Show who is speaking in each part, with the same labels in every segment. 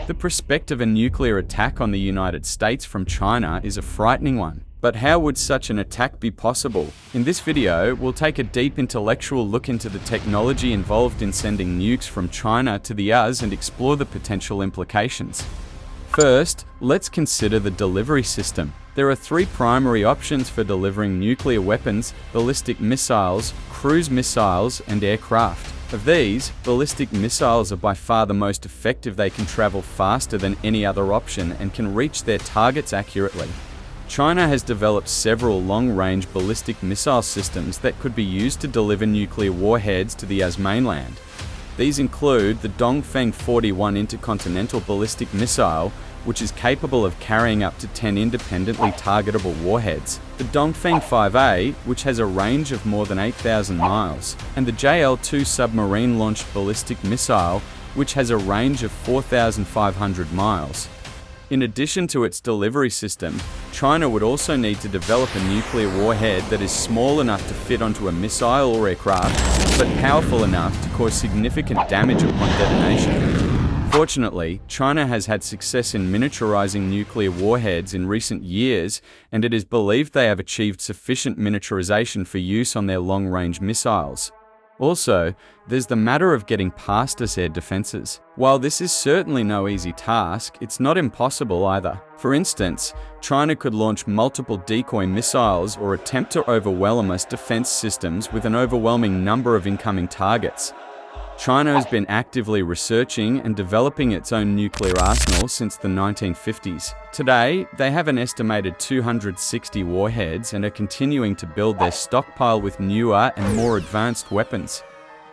Speaker 1: The prospect of a nuclear attack on the United States from China is a frightening one. But how would such an attack be possible? In this video, we'll take a deep intellectual look into the technology involved in sending nukes from China to the US and explore the potential implications. First, let's consider the delivery system. There are three primary options for delivering nuclear weapons: ballistic missiles, cruise missiles, and aircraft. Of these, ballistic missiles are by far the most effective. They can travel faster than any other option and can reach their targets accurately. China has developed several long-range ballistic missile systems that could be used to deliver nuclear warheads to the US mainland. These include the Dongfeng 41 intercontinental ballistic missile, which is capable of carrying up to 10 independently targetable warheads, the Dongfeng 5A, which has a range of more than 8,000 miles, and the JL-2 submarine-launched ballistic missile, which has a range of 4,500 miles. In addition to its delivery system, China would also need to develop a nuclear warhead that is small enough to fit onto a missile or aircraft, but powerful enough to cause significant damage upon detonation. Fortunately, China has had success in miniaturizing nuclear warheads in recent years, and it is believed they have achieved sufficient miniaturization for use on their long-range missiles. Also, there's the matter of getting past us air defenses. While this is certainly no easy task, it's not impossible either. For instance, China could launch multiple decoy missiles or attempt to overwhelm us defense systems with an overwhelming number of incoming targets. China has been actively researching and developing its own nuclear arsenal since the 1950s. Today, they have an estimated 260 warheads and are continuing to build their stockpile with newer and more advanced weapons.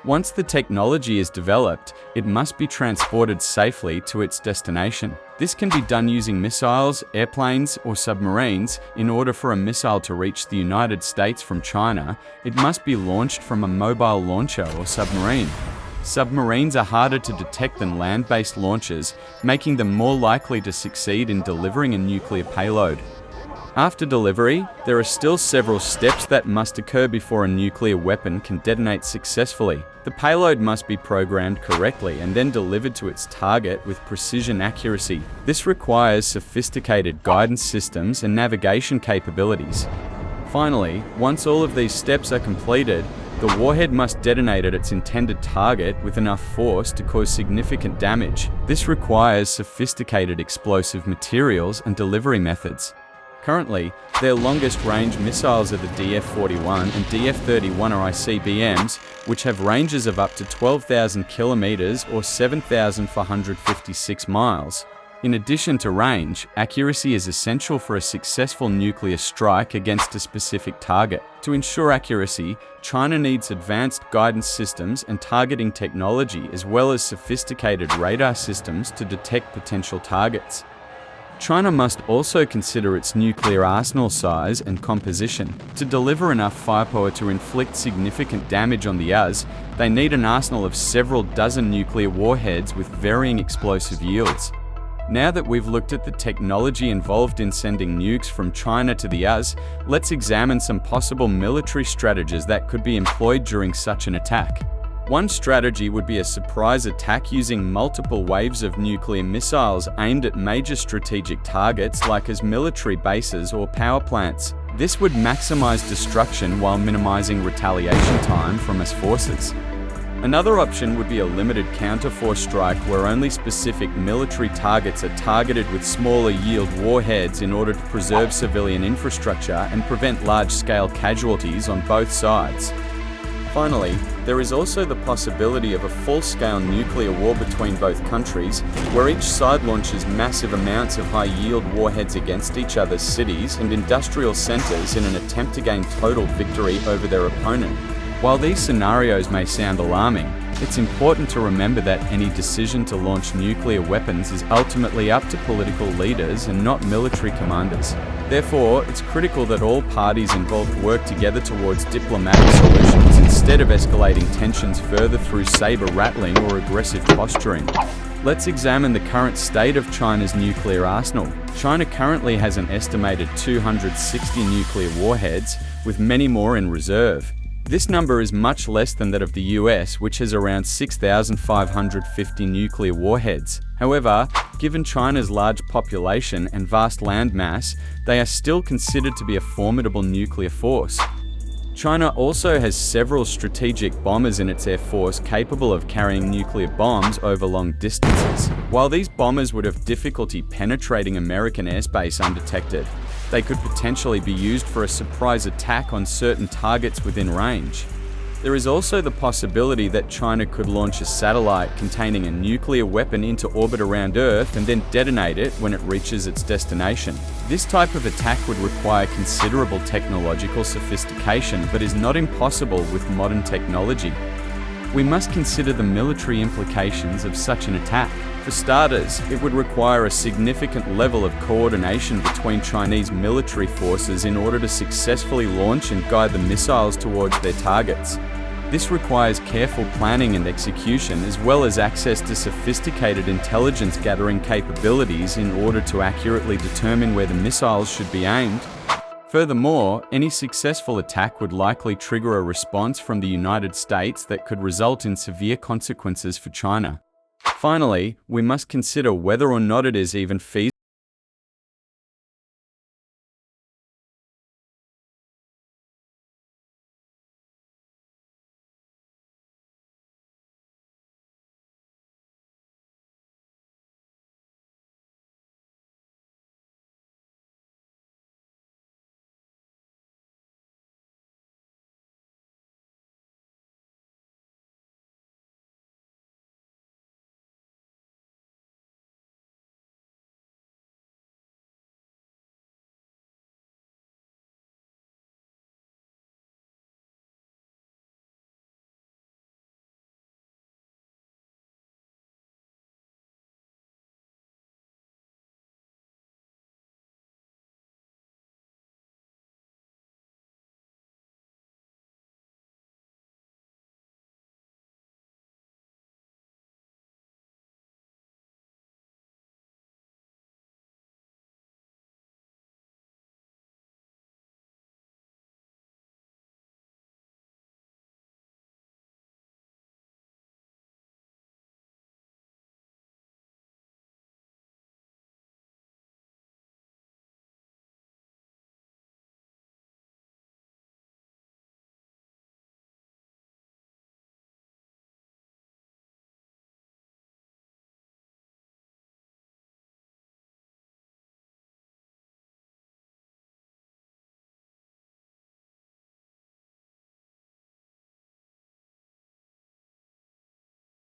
Speaker 1: Once the technology is developed, it must be transported safely to its destination. This can be done using missiles, airplanes, or submarines. In order for a missile to reach the United States from China, it must be launched from a mobile launcher or submarine. Submarines are harder to detect than land-based launchers, making them more likely to succeed in delivering a nuclear payload. After delivery, there are still several steps that must occur before a nuclear weapon can detonate successfully. The payload must be programmed correctly and then delivered to its target with precision accuracy. This requires sophisticated guidance systems and navigation capabilities. Finally, once all of these steps are completed, the warhead must detonate at its intended target with enough force to cause significant damage. This requires sophisticated explosive materials and delivery methods. Currently, their longest-range missiles are the DF-41 and DF-31 are ICBMs, which have ranges of up to 12,000 kilometers or 7,456 miles. In addition to range, accuracy is essential for a successful nuclear strike against a specific target. To ensure accuracy, China needs advanced guidance systems and targeting technology, as well as sophisticated radar systems to detect potential targets. China must also consider its nuclear arsenal size and composition. To deliver enough firepower to inflict significant damage on the US, they need an arsenal of several dozen nuclear warheads with varying explosive yields. Now that we've looked at the technology involved in sending nukes from China to the US, let's examine some possible military strategies that could be employed during such an attack. One strategy would be a surprise attack using multiple waves of nuclear missiles aimed at major strategic targets like as military bases or power plants. This would maximize destruction while minimizing retaliation time from US forces. Another option would be a limited counterforce strike where only specific military targets are targeted with smaller yield warheads in order to preserve civilian infrastructure and prevent large-scale casualties on both sides. Finally, there is also the possibility of a full-scale nuclear war between both countries, where each side launches massive amounts of high-yield warheads against each other's cities and industrial centers in an attempt to gain total victory over their opponent. While these scenarios may sound alarming, it's important to remember that any decision to launch nuclear weapons is ultimately up to political leaders and not military commanders. Therefore, it's critical that all parties involved work together towards diplomatic solutions instead of escalating tensions further through saber-rattling or aggressive posturing. Let's examine the current state of China's nuclear arsenal. China currently has an estimated 260 nuclear warheads, with many more in reserve. This number is much less than that of the US, which has around 6,550 nuclear warheads. However, given China's large population and vast landmass, they are still considered to be a formidable nuclear force. China also has several strategic bombers in its air force capable of carrying nuclear bombs over long distances. While these bombers would have difficulty penetrating American airspace undetected, they could potentially be used for a surprise attack on certain targets within range. There is also the possibility that China could launch a satellite containing a nuclear weapon into orbit around Earth and then detonate it when it reaches its destination. This type of attack would require considerable technological sophistication, but is not impossible with modern technology. We must consider the military implications of such an attack. For starters, it would require a significant level of coordination between Chinese military forces in order to successfully launch and guide the missiles towards their targets. This requires careful planning and execution, as well as access to sophisticated intelligence gathering capabilities in order to accurately determine where the missiles should be aimed. Furthermore, any successful attack would likely trigger a response from the United States that could result in severe consequences for China. Finally, we must consider whether or not it is even feasible